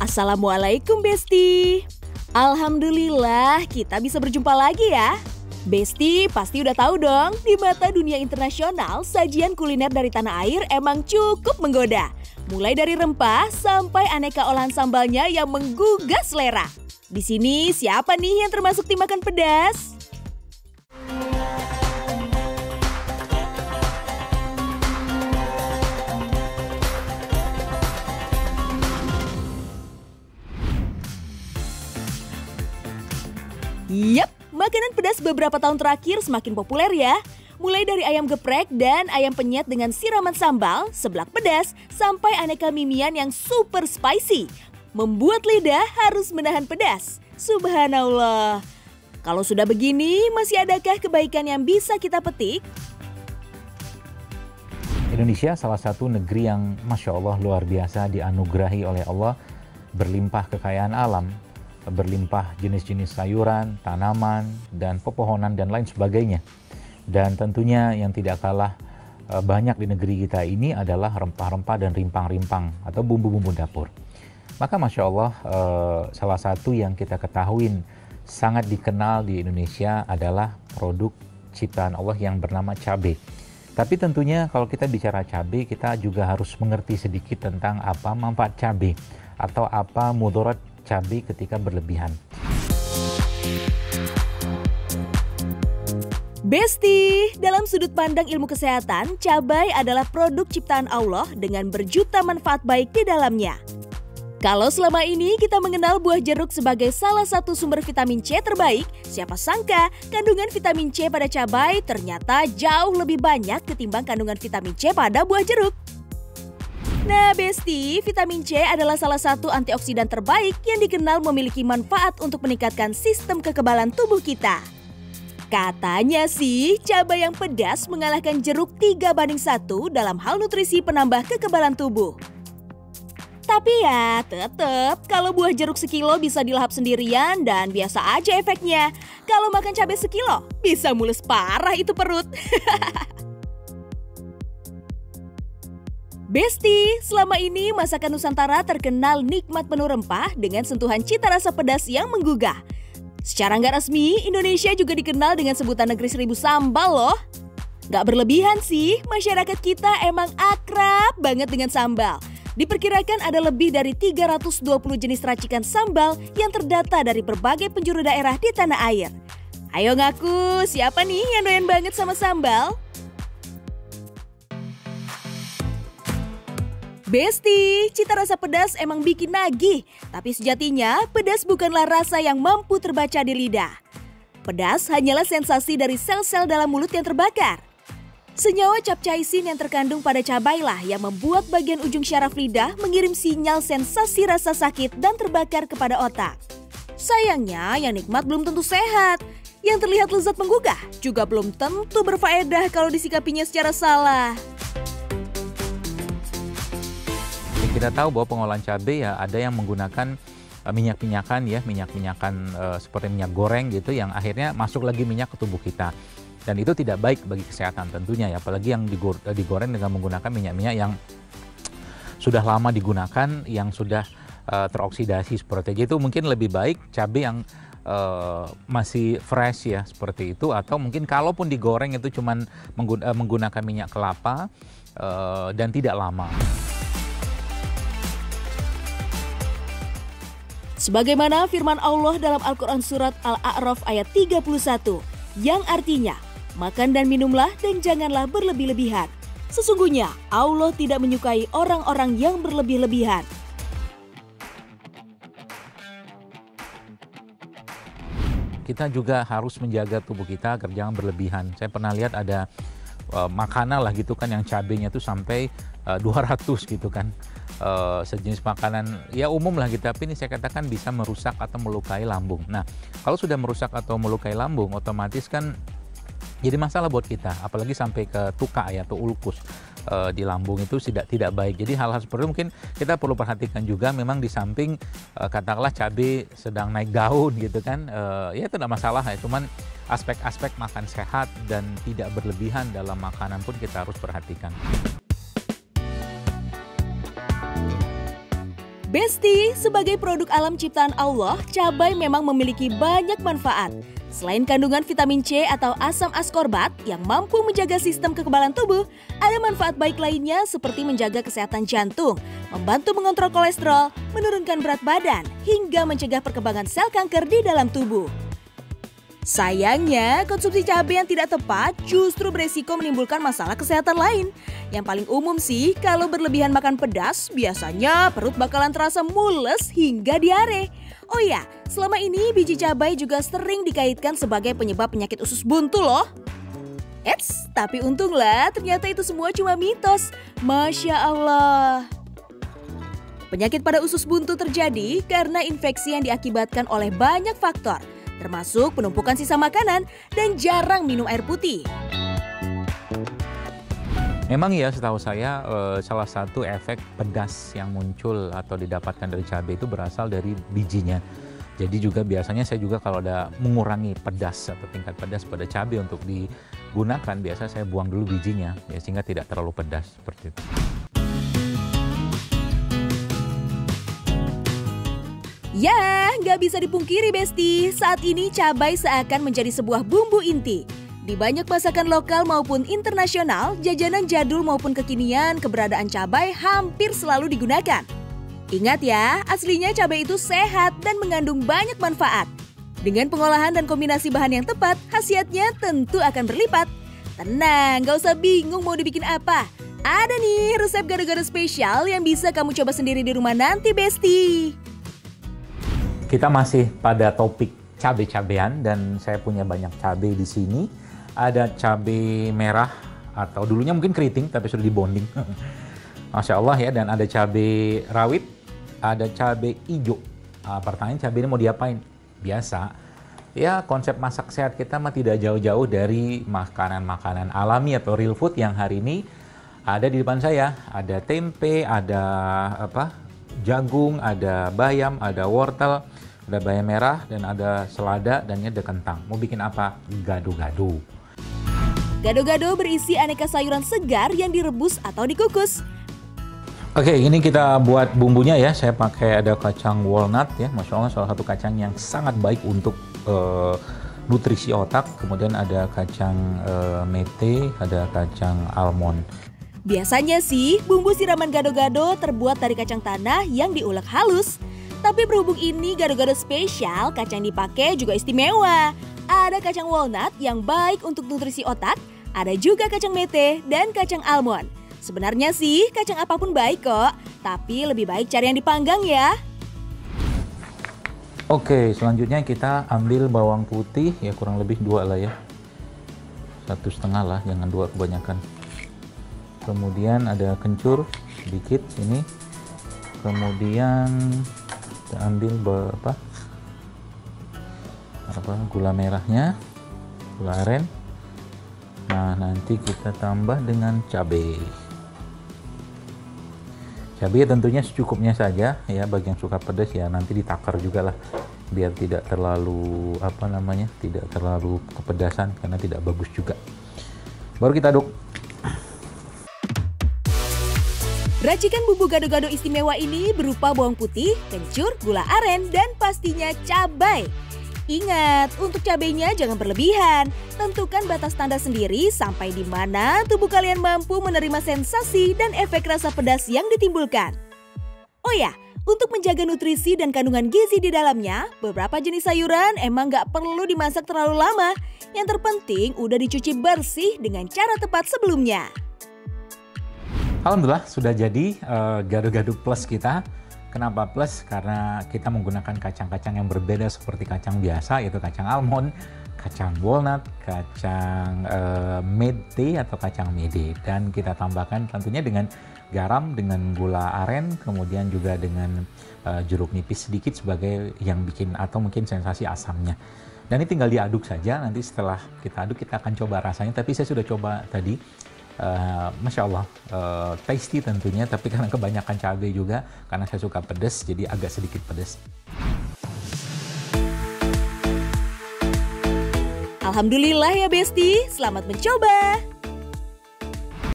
Assalamualaikum Besti. Alhamdulillah kita bisa berjumpa lagi ya. Besti pasti udah tahu dong, di mata dunia internasional sajian kuliner dari tanah air emang cukup menggoda. Mulai dari rempah sampai aneka olahan sambalnya yang menggugah selera. Di sini siapa nih yang termasuk tim makan pedas? Yap, makanan pedas beberapa tahun terakhir semakin populer ya. Mulai dari ayam geprek dan ayam penyet dengan siraman sambal, seblak pedas, sampai aneka mimian yang super spicy. Membuat lidah harus menahan pedas. Subhanallah. Kalau sudah begini, masih adakah kebaikan yang bisa kita petik? Indonesia salah satu negeri yang Masya Allah luar biasa dianugerahi oleh Allah, berlimpah kekayaan alam, berlimpah jenis-jenis sayuran, tanaman, dan pepohonan, dan lain sebagainya. Dan tentunya yang tidak kalah banyak di negeri kita ini adalah rempah-rempah dan rimpang-rimpang atau bumbu-bumbu dapur. Maka Masya Allah salah satu yang kita ketahui sangat dikenal di Indonesia adalah produk ciptaan Allah yang bernama cabai. Tapi tentunya kalau kita bicara cabai, kita juga harus mengerti sedikit tentang apa manfaat cabai atau apa mudarat cabai ketika berlebihan. Besti, dalam sudut pandang ilmu kesehatan, cabai adalah produk ciptaan Allah dengan berjuta manfaat baik di dalamnya. Kalau selama ini kita mengenal buah jeruk sebagai salah satu sumber vitamin C terbaik, siapa sangka kandungan vitamin C pada cabai ternyata jauh lebih banyak ketimbang kandungan vitamin C pada buah jeruk. Nah Besti, vitamin C adalah salah satu antioksidan terbaik yang dikenal memiliki manfaat untuk meningkatkan sistem kekebalan tubuh kita. Katanya sih, cabai yang pedas mengalahkan jeruk 3:1 dalam hal nutrisi penambah kekebalan tubuh. Tapi ya, tetap kalau buah jeruk sekilo bisa dilahap sendirian dan biasa aja efeknya. Kalau makan cabai sekilo, bisa mulus parah itu perut. Besti, selama ini masakan Nusantara terkenal nikmat penuh rempah dengan sentuhan cita rasa pedas yang menggugah. Secara nggak resmi, Indonesia juga dikenal dengan sebutan negeri 1000 sambal loh. Nggak berlebihan sih, masyarakat kita emang akrab banget dengan sambal. Diperkirakan ada lebih dari 320 jenis racikan sambal yang terdata dari berbagai penjuru daerah di tanah air. Ayo ngaku, siapa nih yang doyan banget sama sambal? Besti, cita rasa pedas emang bikin nagih, tapi sejatinya pedas bukanlah rasa yang mampu terbaca di lidah. Pedas hanyalah sensasi dari sel-sel dalam mulut yang terbakar. Senyawa capsaicin yang terkandung pada cabai lah yang membuat bagian ujung syaraf lidah mengirim sinyal sensasi rasa sakit dan terbakar kepada otak. Sayangnya yang nikmat belum tentu sehat. Yang terlihat lezat menggugah juga belum tentu berfaedah kalau disikapinya secara salah. Kita tahu bahwa pengolahan cabai ya ada yang menggunakan minyak-minyakan ya, minyak-minyakan seperti minyak goreng gitu yang akhirnya masuk lagi minyak ke tubuh kita. Dan itu tidak baik bagi kesehatan tentunya ya, apalagi yang digoreng dengan menggunakan minyak-minyak yang sudah lama digunakan, yang sudah teroksidasi seperti itu. Mungkin lebih baik cabai yang masih fresh ya seperti itu, atau mungkin kalaupun digoreng itu cuman menggunakan minyak kelapa dan tidak lama. Sebagaimana firman Allah dalam Al-Quran Surat Al-A'raf ayat 31, yang artinya, makan dan minumlah dan janganlah berlebih-lebihan. Sesungguhnya Allah tidak menyukai orang-orang yang berlebih-lebihan. Kita juga harus menjaga tubuh kita agar jangan berlebihan. Saya pernah lihat ada makanan lah gitu kan yang cabenya tuh sampai 200 gitu kan. Sejenis makanan ya umum lah gitu, tapi ini saya katakan bisa merusak atau melukai lambung. Nah, kalau sudah merusak atau melukai lambung, otomatis kan jadi masalah buat kita, apalagi sampai ke tuka ya atau ulkus di lambung itu tidak baik. Jadi hal-hal seperti itu mungkin kita perlu perhatikan juga. Memang di samping katakanlah cabai sedang naik daun gitu kan, ya itu tidak masalah ya. Cuman aspek-aspek makan sehat dan tidak berlebihan dalam makanan pun kita harus perhatikan. Besti, sebagai produk alam ciptaan Allah, cabai memang memiliki banyak manfaat. Selain kandungan vitamin C atau asam askorbat yang mampu menjaga sistem kekebalan tubuh, ada manfaat baik lainnya seperti menjaga kesehatan jantung, membantu mengontrol kolesterol, menurunkan berat badan, hingga mencegah perkembangan sel kanker di dalam tubuh. Sayangnya, konsumsi cabai yang tidak tepat justru beresiko menimbulkan masalah kesehatan lain. Yang paling umum sih, kalau berlebihan makan pedas, biasanya perut bakalan terasa mules hingga diare. Oh ya, selama ini biji cabai juga sering dikaitkan sebagai penyebab penyakit usus buntu loh. Eits, tapi untunglah ternyata itu semua cuma mitos. Masya Allah. Penyakit pada usus buntu terjadi karena infeksi yang diakibatkan oleh banyak faktor, termasuk penumpukan sisa makanan dan jarang minum air putih. Memang ya, setahu saya salah satu efek pedas yang muncul atau didapatkan dari cabai itu berasal dari bijinya. Jadi juga biasanya saya juga kalau ada mengurangi pedas atau tingkat pedas pada cabai untuk digunakan, biasa saya buang dulu bijinya ya, sehingga tidak terlalu pedas seperti itu. Ya, nggak bisa dipungkiri Besti, saat ini cabai seakan menjadi sebuah bumbu inti. Di banyak masakan lokal maupun internasional, jajanan jadul maupun kekinian, keberadaan cabai hampir selalu digunakan. Ingat ya, aslinya cabai itu sehat dan mengandung banyak manfaat. Dengan pengolahan dan kombinasi bahan yang tepat, khasiatnya tentu akan berlipat. Tenang, nggak usah bingung mau dibikin apa. Ada nih resep gado-gado spesial yang bisa kamu coba sendiri di rumah nanti Besti. Kita masih pada topik cabai-cabean dan saya punya banyak cabai di sini. Ada cabai merah atau dulunya mungkin keriting tapi sudah dibonding. Masya Allah ya, dan ada cabai rawit, ada cabai hijau. Pertanyaan, cabai ini mau diapain? Biasa. Ya, konsep masak sehat kita mah tidak jauh-jauh dari makanan-makanan alami atau real food yang hari ini ada di depan saya. Ada tempe, ada jagung, ada bayam, ada wortel, ada bayam merah, dan ada selada, dan ada kentang. Mau bikin apa? Gado-gado. Gado-gado berisi aneka sayuran segar yang direbus atau dikukus. Oke, ini kita buat bumbunya ya. Saya pakai ada kacang walnut ya. Masya Allah, salah satu kacang yang sangat baik untuk nutrisi otak. Kemudian ada kacang mete, ada kacang almond. Biasanya sih, bumbu siraman gado-gado terbuat dari kacang tanah yang diulek halus. Tapi berhubung ini gado-gado spesial, kacang dipakai juga istimewa. Ada kacang walnut yang baik untuk nutrisi otak, ada juga kacang mete dan kacang almond. Sebenarnya sih kacang apapun baik kok, tapi lebih baik cari yang dipanggang ya. Oke, selanjutnya kita ambil bawang putih, ya kurang lebih 2 lah ya. 1,5 lah, jangan 2 kebanyakan. Kemudian ada kencur sedikit ini. Kemudian kita ambil gula merahnya, gula aren. Nah, nanti kita tambah dengan cabai. Cabai tentunya secukupnya saja ya, bagi yang suka pedas ya nanti ditakar juga lah biar tidak terlalu tidak terlalu kepedasan karena tidak bagus juga. Baru kita aduk. Racikan bumbu gado-gado istimewa ini berupa bawang putih, kencur, gula aren, dan pastinya cabai. Ingat, untuk cabainya jangan berlebihan. Tentukan batas tanda sendiri sampai di mana tubuh kalian mampu menerima sensasi dan efek rasa pedas yang ditimbulkan. Oh ya, untuk menjaga nutrisi dan kandungan gizi di dalamnya, beberapa jenis sayuran emang nggak perlu dimasak terlalu lama. Yang terpenting udah dicuci bersih dengan cara tepat sebelumnya. Alhamdulillah sudah jadi gado-gado plus kita. Kenapa plus? Karena kita menggunakan kacang-kacang yang berbeda seperti kacang biasa, yaitu kacang almond, kacang walnut, kacang mete atau kacang mede. Dan kita tambahkan tentunya dengan garam, dengan gula aren, kemudian juga dengan jeruk nipis sedikit sebagai yang bikin atau mungkin sensasi asamnya. Dan ini tinggal diaduk saja, nanti setelah kita aduk kita akan coba rasanya. Tapi saya sudah coba tadi. Masya Allah, tasty tentunya, tapi karena kebanyakan cabai juga, karena saya suka pedas, jadi agak sedikit pedas. Alhamdulillah ya Besti, selamat mencoba!